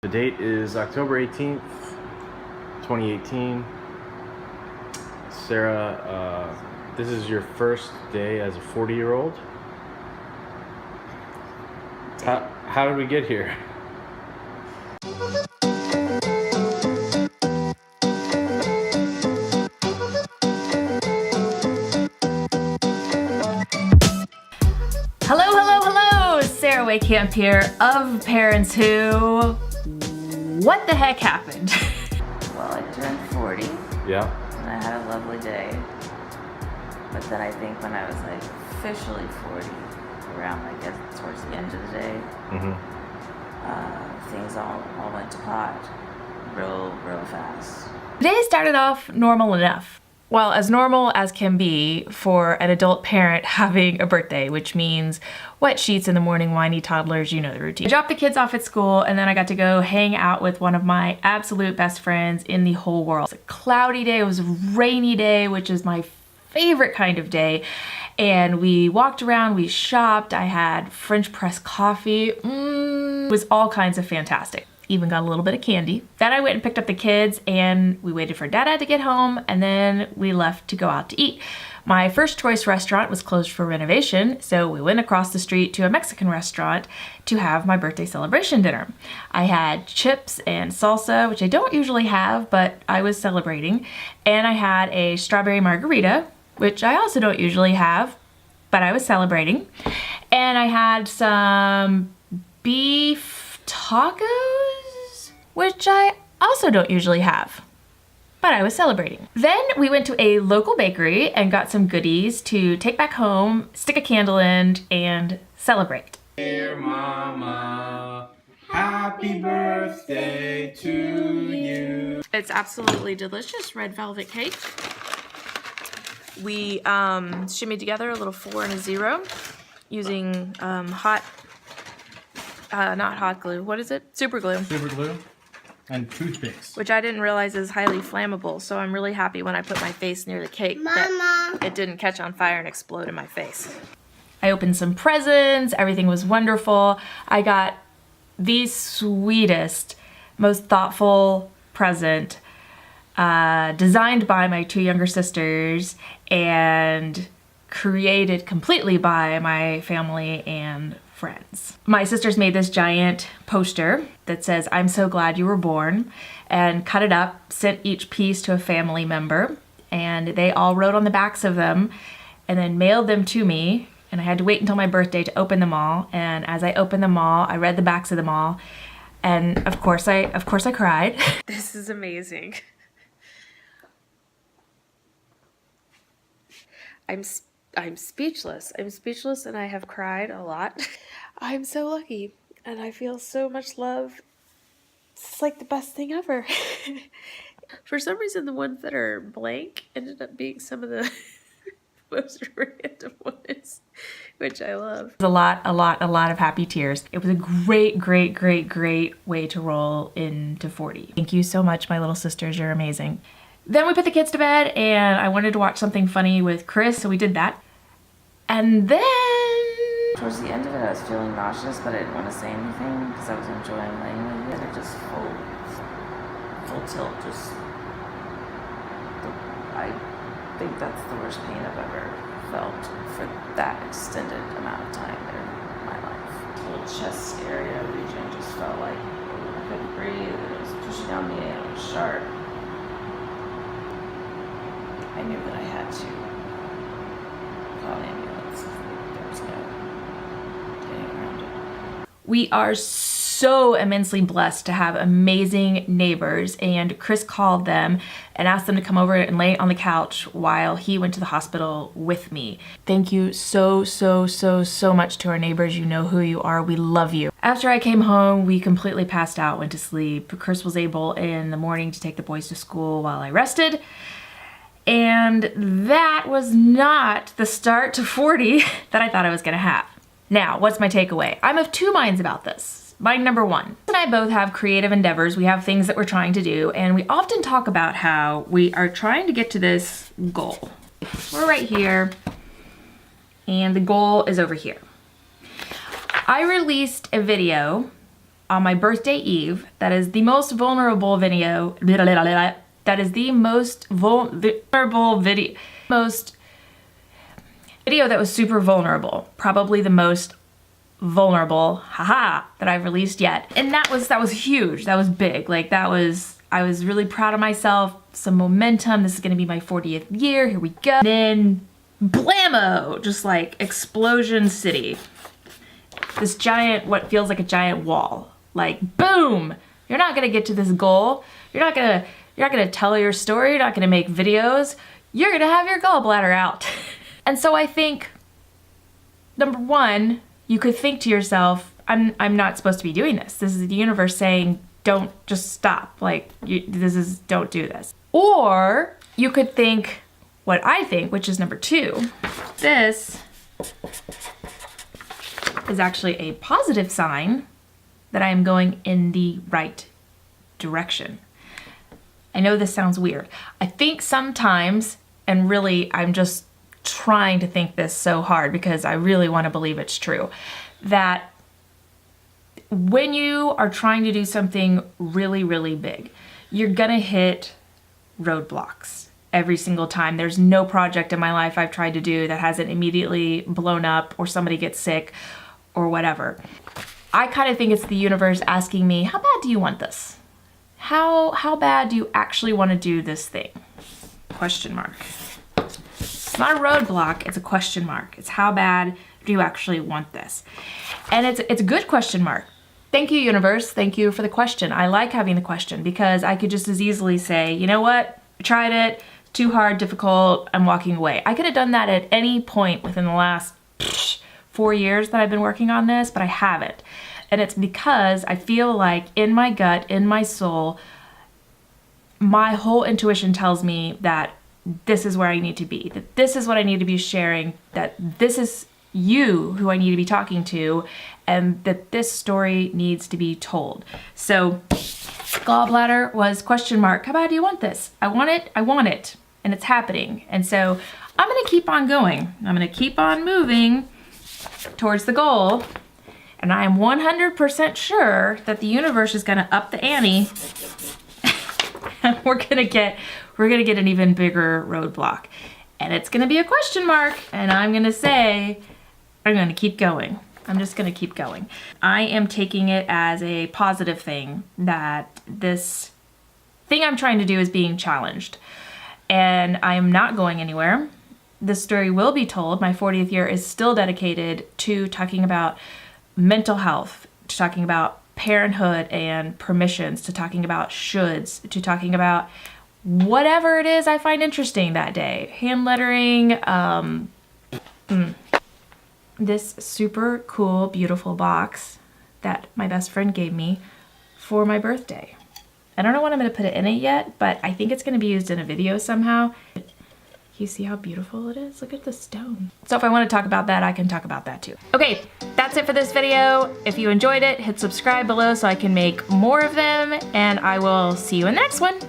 The date is October 18th, 2018. Sarah, this is your first day as a 40-year-old. How did we get here? Hello, hello, hello! Sarah Wakehamp here of Parents Who. What the heck happened? Well, I turned 40. Yeah. And I had a lovely day. But then I think when I was like officially 40, around I guess towards the end of the day, things all went to pot real fast. The day started off normal enough. Well, as normal as can be for an adult parent having a birthday, which means wet sheets in the morning, whiny toddlers, you know the routine. I dropped the kids off at school and then I got to go hang out with one of my absolute best friends in the whole world. It was a cloudy day, it was a rainy day, which is my favorite kind of day. And we walked around, we shopped, I had French press coffee. It was all kinds of fantastic. Even got a little bit of candy. Then I went and picked up the kids and we waited for Dada to get home and then we left to go out to eat. My first choice restaurant was closed for renovation, so we went across the street to a Mexican restaurant to have my birthday celebration dinner. I had chips and salsa, which I don't usually have, but I was celebrating. And I had a strawberry margarita, which I also don't usually have, but I was celebrating. And I had some beef tacos, which I also don't usually have, but I was celebrating. Then we went to a local bakery and got some goodies to take back home, stick a candle in, and celebrate. Dear Mama, happy birthday to you. It's absolutely delicious red velvet cake. We shimmied together a little 4 and a 0 using not hot glue. What is it? Super glue. Super glue and toothpicks. Which I didn't realize is highly flammable, so I'm really happy when I put my face near the cake that it didn't catch on fire and explode in my face. I opened some presents. Everything was wonderful. I got the sweetest, most thoughtful present designed by my 2 younger sisters and created completely by my family and friends. My sisters made this giant poster that says, "I'm so glad you were born," and cut it up, sent each piece to a family member, and they all wrote on the backs of them and then mailed them to me, and I had to wait until my birthday to open them all. And as I opened them all, I read the backs of them all, and of course I cried. This is amazing. I'm speechless. I'm speechless and I have cried a lot. I'm so lucky and I feel so much love. It's like the best thing ever. For some reason, the ones that are blank ended up being some of the most random ones, which I love. A lot of happy tears. It was a great way to roll into 40. Thank you so much, my little sisters. You're amazing. Then we put the kids to bed and I wanted to watch something funny with Chris, so we did that. And then Towards the end of it, I was feeling nauseous, but I didn't want to say anything because I was enjoying laying with it. It just full tilt. I think that's the worst pain I've ever felt for that extended amount of time in my life. The whole chest area region just felt like I couldn't breathe. It was pushing on me and it was sharp. I knew that I had to call an ambulance. There was no getting around it. we are so immensely blessed to have amazing neighbors, and Chris called them and asked them to come over and lay on the couch while he went to the hospital with me. Thank you so much to our neighbors. You know who you are. We love you. After I came home, we completely passed out, went to sleep. Chris was able in the morning to take the boys to school while I rested. And that was not the start to 40 that I thought I was gonna have. Now, what's my takeaway? I'm of 2 minds about this. Mind number 1, Chris and I both have creative endeavors. We have things that we're trying to do, and we often talk about how we are trying to get to this goal. We're right here, and the goal is over here. I released a video on my birthday eve. That is the most vulnerable video. That is the most vulnerable video. Most video that was super vulnerable. Probably the most vulnerable, haha, that I've released yet. And that was huge. That was big. Like I was really proud of myself. Some momentum. This is gonna be my 40th year. Here we go. Then blammo, just like explosion city. This giant, what feels like a giant wall. Like boom, you're not gonna get to this goal. You're not gonna tell your story. You're not gonna make videos. You're gonna have your gallbladder out. And so I think, number one, you could think to yourself, I'm not supposed to be doing this. This is the universe saying, don't, just stop. Like, don't do this. Or you could think what I think, which is number two. This is actually a positive sign that I am going in the right direction. I know this sounds weird. I think sometimes, and really I'm just trying to think this so hard because I really want to believe it's true, that when you are trying to do something really, really big, you're gonna hit roadblocks every single time. There's no project in my life I've tried to do that hasn't immediately blown up or somebody gets sick or whatever. I kind of think it's the universe asking me, how bad do you want this? How bad do you actually want to do this thing? Question mark. It's not a roadblock, it's a question mark. It's how bad do you actually want this? And it's a good question mark. Thank you, universe. Thank you for the question. I like having the question because I could just as easily say, you know what? I tried it, too hard, difficult, I'm walking away. I could have done that at any point within the last 4 years that I've been working on this, but I haven't. And it's because I feel like in my gut, in my soul, my whole intuition tells me that this is where I need to be, that this is what I need to be sharing, that this is you who I need to be talking to, and that this story needs to be told. So gallbladder was question mark. How bad do you want this? I want it, and it's happening. And so I'm gonna keep on going. I'm gonna keep on moving towards the goal. And I am 100% sure that the universe is gonna up the ante. And we're gonna get an even bigger roadblock. And it's gonna be a question mark. And I'm gonna say, I'm gonna keep going. I'm just gonna keep going. I am taking it as a positive thing that this thing I'm trying to do is being challenged. And I am not going anywhere. This story will be told. My 40th year is still dedicated to talking about mental health, to talking about parenthood and permissions, to talking about shoulds, to talking about whatever it is I find interesting that day. Hand lettering, this super cool, beautiful box that my best friend gave me for my birthday. I don't know what I'm gonna put it in it yet, but I think it's gonna be used in a video somehow. You see how beautiful it is? Look at the stone. So if I want to talk about that, I can talk about that too. Okay, that's it for this video. If you enjoyed it, hit subscribe below so I can make more of them, and I will see you in the next one.